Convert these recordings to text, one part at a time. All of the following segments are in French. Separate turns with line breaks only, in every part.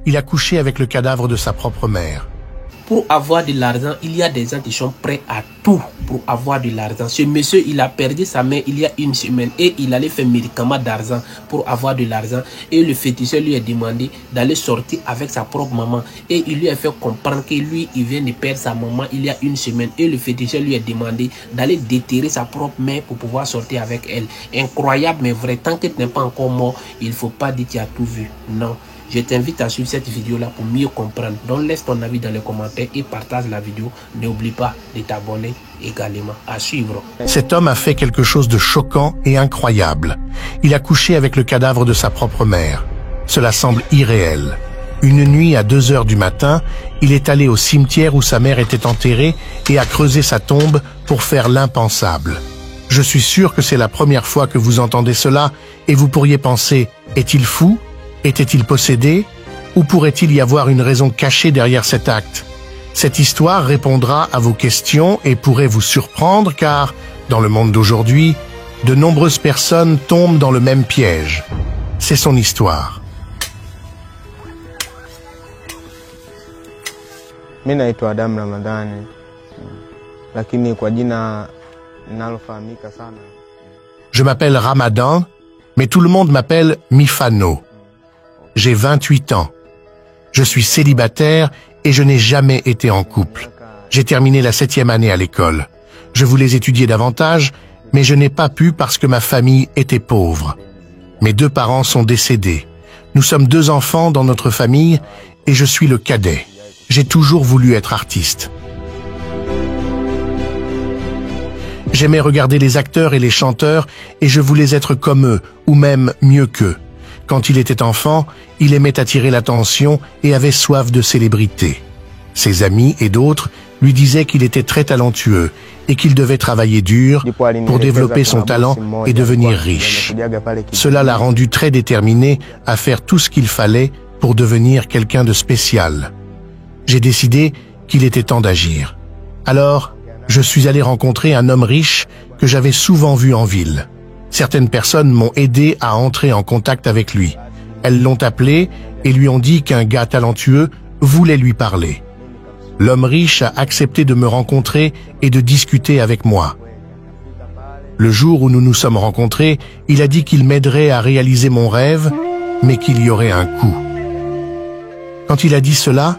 Il a couché avec le cadavre de sa propre mère.
Pour avoir de l'argent, il y a des gens qui sont prêts à tout pour avoir de l'argent. Ce monsieur, il a perdu sa mère il y a une semaine et il allait faire médicament d'argent pour avoir de l'argent. Et le féticheur lui a demandé d'aller sortir avec sa propre maman. Et il lui a fait comprendre que lui, il vient de perdre sa maman il y a une semaine. Et le féticheur lui a demandé d'aller déterrer sa propre mère pour pouvoir sortir avec elle. Incroyable mais vrai, tant que tu n'es pas encore mort, il ne faut pas dire que tu as tout vu. Non. Je t'invite à suivre cette vidéo-là pour mieux comprendre. Donc laisse ton avis dans les commentaires et partage la vidéo. N'oublie pas de t'abonner également. À suivre.
Cet homme a fait quelque chose de choquant et incroyable. Il a couché avec le cadavre de sa propre mère. Cela semble irréel. Une nuit à 2 heures du matin, il est allé au cimetière où sa mère était enterrée et a creusé sa tombe pour faire l'impensable. Je suis sûr que c'est la première fois que vous entendez cela et vous pourriez penser, est-il fou ? Était-il possédé? Ou pourrait-il y avoir une raison cachée derrière cet acte? Cette histoire répondra à vos questions et pourrait vous surprendre car, dans le monde d'aujourd'hui, de nombreuses personnes tombent dans le même piège. C'est son histoire.
Mimi naitwa Adam Ramadhani, lakini kwa jina ninalofahamika sana.
Je m'appelle Ramadan, mais tout le monde m'appelle Mifano. J'ai 28 ans. Je suis célibataire et je n'ai jamais été en couple. J'ai terminé la 7e année à l'école. Je voulais étudier davantage, mais je n'ai pas pu parce que ma famille était pauvre. Mes 2 parents sont décédés. Nous sommes 2 enfants dans notre famille et je suis le cadet. J'ai toujours voulu être artiste. J'aimais regarder les acteurs et les chanteurs et je voulais être comme eux, ou même mieux qu'eux. Quand il était enfant, il aimait attirer l'attention et avait soif de célébrité. Ses amis et d'autres lui disaient qu'il était très talentueux et qu'il devait travailler dur pour développer son talent et devenir riche. Cela l'a rendu très déterminé à faire tout ce qu'il fallait pour devenir quelqu'un de spécial. J'ai décidé qu'il était temps d'agir. Alors, je suis allé rencontrer un homme riche que j'avais souvent vu en ville. Certaines personnes m'ont aidé à entrer en contact avec lui. Elles l'ont appelé et lui ont dit qu'un gars talentueux voulait lui parler. L'homme riche a accepté de me rencontrer et de discuter avec moi. Le jour où nous nous sommes rencontrés, il a dit qu'il m'aiderait à réaliser mon rêve, mais qu'il y aurait un coût. Quand il a dit cela,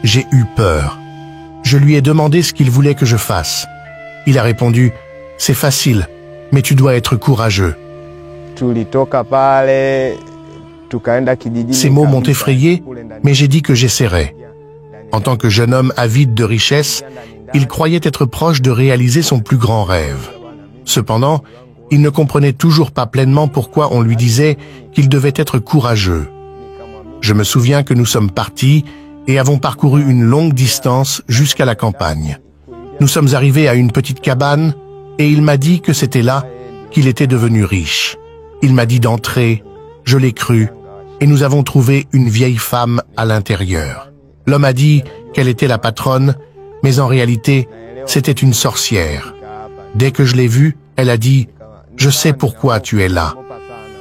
j'ai eu peur. Je lui ai demandé ce qu'il voulait que je fasse. Il a répondu, « C'est facile. Mais tu dois être courageux. » Ces mots m'ont effrayé, mais j'ai dit que j'essaierais. En tant que jeune homme avide de richesse, il croyait être proche de réaliser son plus grand rêve. Cependant, il ne comprenait toujours pas pleinement pourquoi on lui disait qu'il devait être courageux. Je me souviens que nous sommes partis et avons parcouru une longue distance jusqu'à la campagne. Nous sommes arrivés à une petite cabane et il m'a dit que c'était là qu'il était devenu riche. Il m'a dit d'entrer, je l'ai cru, et nous avons trouvé une vieille femme à l'intérieur. L'homme a dit qu'elle était la patronne, mais en réalité, c'était une sorcière. Dès que je l'ai vue, elle a dit « Je sais pourquoi tu es là ».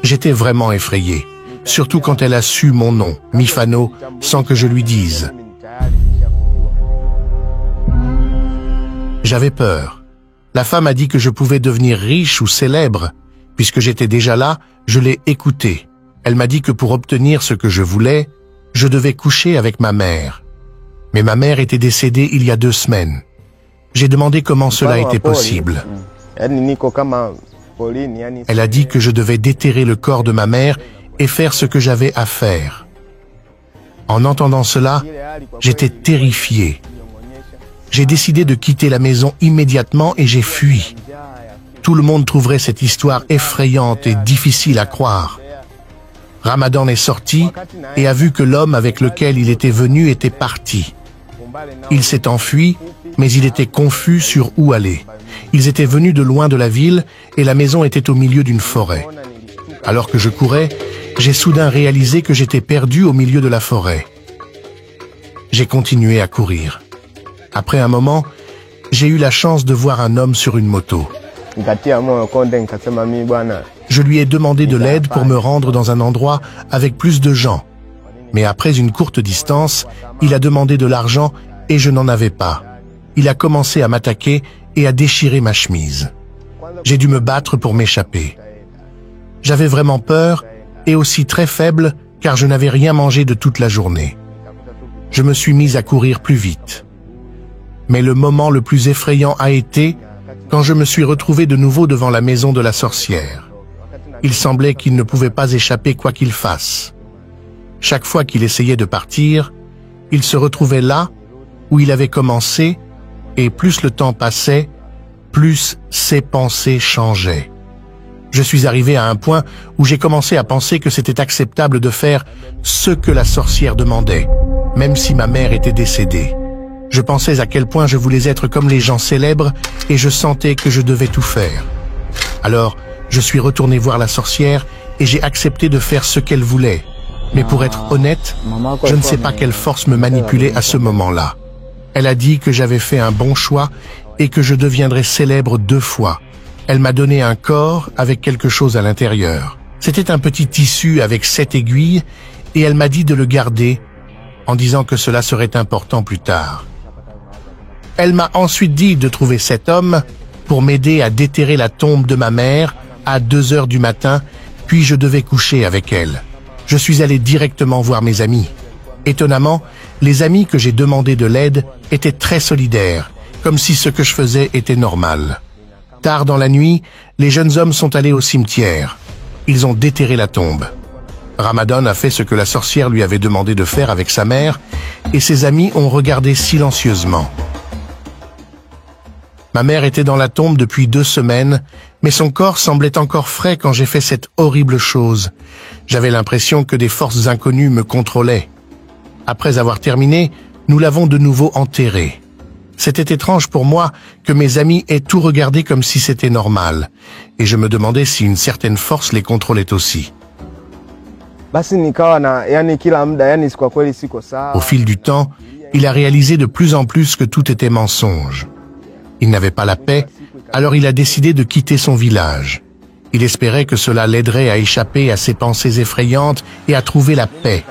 J'étais vraiment effrayé, surtout quand elle a su mon nom, Mifano, sans que je lui dise. J'avais peur. La femme a dit que je pouvais devenir riche ou célèbre. Puisque j'étais déjà là, je l'ai écoutée. Elle m'a dit que pour obtenir ce que je voulais, je devais coucher avec ma mère. Mais ma mère était décédée il y a 2 semaines. J'ai demandé comment cela était possible. Elle a dit que je devais déterrer le corps de ma mère et faire ce que j'avais à faire. En entendant cela, j'étais terrifié. J'ai décidé de quitter la maison immédiatement et j'ai fui. Tout le monde trouverait cette histoire effrayante et difficile à croire. Ramadan est sorti et a vu que l'homme avec lequel il était venu était parti. Il s'est enfui, mais il était confus sur où aller. Ils étaient venus de loin de la ville et la maison était au milieu d'une forêt. Alors que je courais, j'ai soudain réalisé que j'étais perdu au milieu de la forêt. J'ai continué à courir. Après un moment, j'ai eu la chance de voir un homme sur une moto. Je lui ai demandé de l'aide pour me rendre dans un endroit avec plus de gens. Mais après une courte distance, il a demandé de l'argent et je n'en avais pas. Il a commencé à m'attaquer et à déchirer ma chemise. J'ai dû me battre pour m'échapper. J'avais vraiment peur et aussi très faible car je n'avais rien mangé de toute la journée. Je me suis mis à courir plus vite. Mais le moment le plus effrayant a été quand je me suis retrouvé de nouveau devant la maison de la sorcière. Il semblait qu'il ne pouvait pas échapper quoi qu'il fasse. Chaque fois qu'il essayait de partir, il se retrouvait là où il avait commencé et plus le temps passait, plus ses pensées changeaient. Je suis arrivé à un point où j'ai commencé à penser que c'était acceptable de faire ce que la sorcière demandait, même si ma mère était décédée. Je pensais à quel point je voulais être comme les gens célèbres et je sentais que je devais tout faire. Alors, je suis retourné voir la sorcière et j'ai accepté de faire ce qu'elle voulait. Mais pour être honnête, je ne sais pas quelle force me manipulait à ce moment-là. Elle a dit que j'avais fait un bon choix et que je deviendrais célèbre 2 fois. Elle m'a donné un corps avec quelque chose à l'intérieur. C'était un petit tissu avec 7 aiguilles et elle m'a dit de le garder en disant que cela serait important plus tard. Elle m'a ensuite dit de trouver cet homme pour m'aider à déterrer la tombe de ma mère à 2 heures du matin, puis je devais coucher avec elle. Je suis allé directement voir mes amis. Étonnamment, les amis que j'ai demandé de l'aide étaient très solidaires, comme si ce que je faisais était normal. Tard dans la nuit, les jeunes hommes sont allés au cimetière. Ils ont déterré la tombe. Ramadan a fait ce que la sorcière lui avait demandé de faire avec sa mère, et ses amis ont regardé silencieusement. Ma mère était dans la tombe depuis 2 semaines, mais son corps semblait encore frais quand j'ai fait cette horrible chose. J'avais l'impression que des forces inconnues me contrôlaient. Après avoir terminé, nous l'avons de nouveau enterré. C'était étrange pour moi que mes amis aient tout regardé comme si c'était normal, et je me demandais si une certaine force les contrôlait aussi. Au fil du temps, il a réalisé de plus en plus que tout était mensonge. Il n'avait pas la paix, alors il a décidé de quitter son village. Il espérait que cela l'aiderait à échapper à ses pensées effrayantes et à trouver la paix.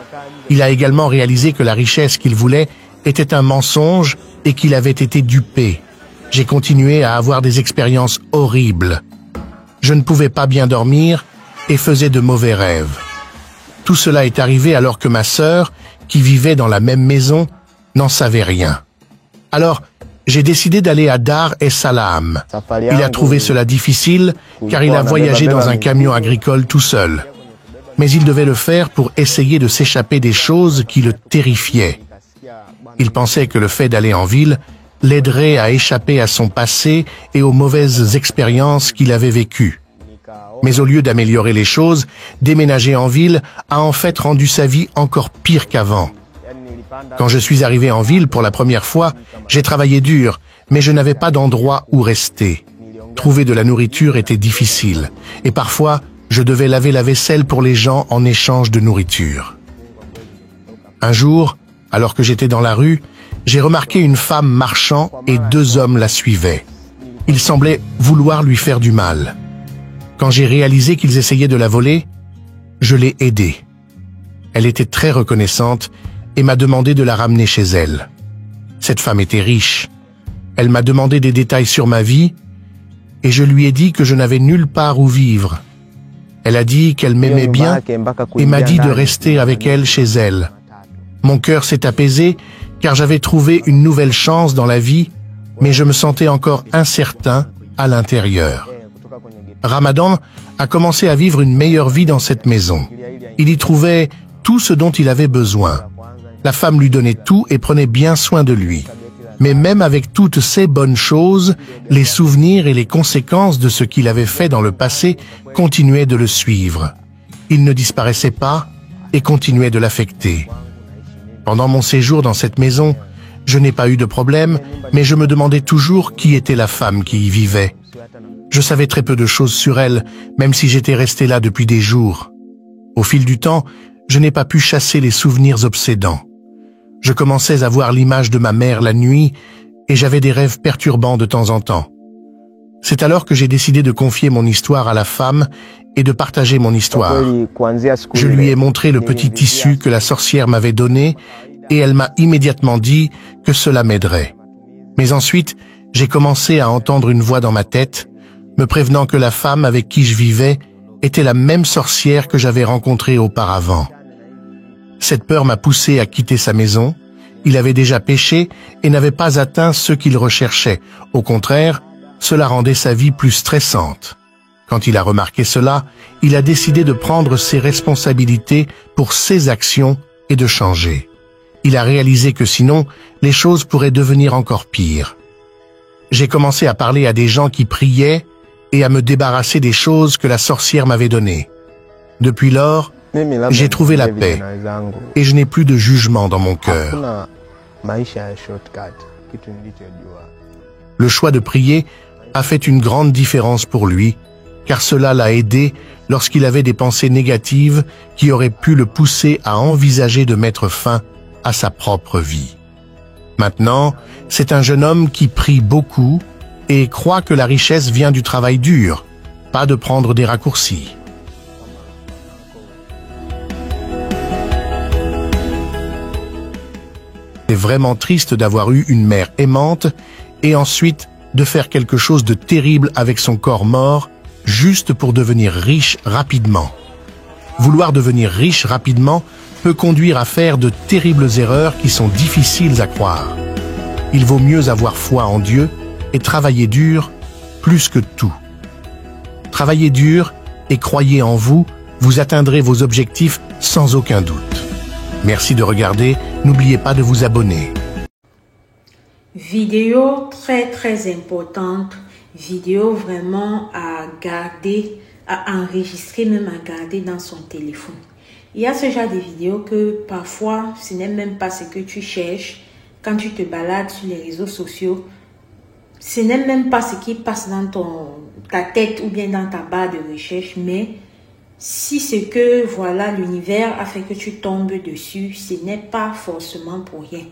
Il a également réalisé que la richesse qu'il voulait était un mensonge et qu'il avait été dupé. J'ai continué à avoir des expériences horribles. Je ne pouvais pas bien dormir et faisais de mauvais rêves. Tout cela est arrivé alors que ma sœur, qui vivait dans la même maison, n'en savait rien. Alors, j'ai décidé d'aller à Dar es Salaam. Il a trouvé cela difficile car il a voyagé dans un camion agricole tout seul. Mais il devait le faire pour essayer de s'échapper des choses qui le terrifiaient. Il pensait que le fait d'aller en ville l'aiderait à échapper à son passé et aux mauvaises expériences qu'il avait vécues. Mais au lieu d'améliorer les choses, déménager en ville a en fait rendu sa vie encore pire qu'avant. Quand je suis arrivé en ville pour la première fois, j'ai travaillé dur, mais je n'avais pas d'endroit où rester. Trouver de la nourriture était difficile, et parfois, je devais laver la vaisselle pour les gens en échange de nourriture. Un jour, alors que j'étais dans la rue, j'ai remarqué une femme marchant et 2 hommes la suivaient. Ils semblaient vouloir lui faire du mal. Quand j'ai réalisé qu'ils essayaient de la voler, je l'ai aidée. Elle était très reconnaissante et m'a demandé de la ramener chez elle. Cette femme était riche. Elle m'a demandé des détails sur ma vie et je lui ai dit que je n'avais nulle part où vivre. Elle a dit qu'elle m'aimait bien et m'a dit de rester avec elle chez elle. Mon cœur s'est apaisé car j'avais trouvé une nouvelle chance dans la vie, mais je me sentais encore incertain à l'intérieur. Ramadan a commencé à vivre une meilleure vie dans cette maison. Il y trouvait tout ce dont il avait besoin. La femme lui donnait tout et prenait bien soin de lui. Mais même avec toutes ces bonnes choses, les souvenirs et les conséquences de ce qu'il avait fait dans le passé continuaient de le suivre. Il ne disparaissait pas et continuait de l'affecter. Pendant mon séjour dans cette maison, je n'ai pas eu de problème, mais je me demandais toujours qui était la femme qui y vivait. Je savais très peu de choses sur elle, même si j'étais resté là depuis des jours. Au fil du temps, je n'ai pas pu chasser les souvenirs obsédants. Je commençais à voir l'image de ma mère la nuit et j'avais des rêves perturbants de temps en temps. C'est alors que j'ai décidé de confier mon histoire à la femme et de partager mon histoire. Je lui ai montré le petit tissu que la sorcière m'avait donné et elle m'a immédiatement dit que cela m'aiderait. Mais ensuite, j'ai commencé à entendre une voix dans ma tête, me prévenant que la femme avec qui je vivais était la même sorcière que j'avais rencontrée auparavant. Cette peur m'a poussé à quitter sa maison. Il avait déjà péché et n'avait pas atteint ce qu'il recherchait. Au contraire, cela rendait sa vie plus stressante. Quand il a remarqué cela, il a décidé de prendre ses responsabilités pour ses actions et de changer. Il a réalisé que sinon, les choses pourraient devenir encore pires. J'ai commencé à parler à des gens qui priaient et à me débarrasser des choses que la sorcière m'avait données. Depuis lors, j'ai trouvé la paix et je n'ai plus de jugement dans mon cœur. Le choix de prier a fait une grande différence pour lui, car cela l'a aidé lorsqu'il avait des pensées négatives qui auraient pu le pousser à envisager de mettre fin à sa propre vie. Maintenant, c'est un jeune homme qui prie beaucoup et croit que la richesse vient du travail dur, pas de prendre des raccourcis. C'est vraiment triste d'avoir eu une mère aimante et ensuite de faire quelque chose de terrible avec son corps mort juste pour devenir riche rapidement. Vouloir devenir riche rapidement peut conduire à faire de terribles erreurs qui sont difficiles à croire. Il vaut mieux avoir foi en Dieu et travailler dur plus que tout. Travaillez dur et croyez en vous, vous atteindrez vos objectifs sans aucun doute. Merci de regarder, n'oubliez pas de vous abonner.
Vidéo très importante, vidéo vraiment à garder, à enregistrer, même à garder dans son téléphone. Il y a ce genre de vidéos que parfois ce n'est même pas ce que tu cherches quand tu te balades sur les réseaux sociaux. Ce n'est même pas ce qui passe dans ta tête ou bien dans ta barre de recherche, mais si c'est que voilà l'univers a fait que tu tombes dessus, ce n'est pas forcément pour rien.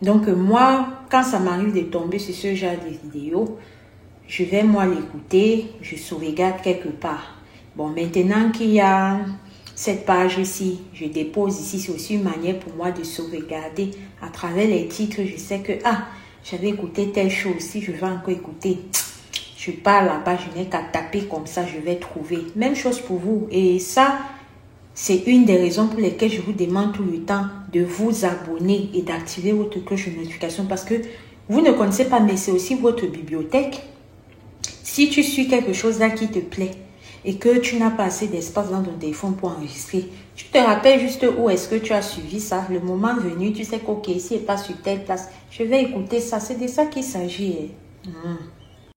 Donc moi, quand ça m'arrive de tomber sur ce genre de vidéo, je vais moi l'écouter, je sauvegarde quelque part. Bon, maintenant qu'il y a cette page ici, je dépose ici, c'est aussi une manière pour moi de sauvegarder à travers les titres. Je sais que j'avais écouté telle chose, si je vais encore écouter, je pars là-bas, je n'ai qu'à taper comme ça, je vais trouver. Même chose pour vous. Et ça, c'est une des raisons pour lesquelles je vous demande tout le temps de vous abonner et d'activer votre cloche de notification parce que vous ne connaissez pas, mais c'est aussi votre bibliothèque. Si tu suis quelque chose là qui te plaît et que tu n'as pas assez d'espace dans ton téléphone pour enregistrer, tu te rappelles juste où est-ce que tu as suivi ça. Le moment venu, tu sais qu'ok, si elle n'est pas sur telle place, je vais écouter ça. C'est de ça qu'il s'agit.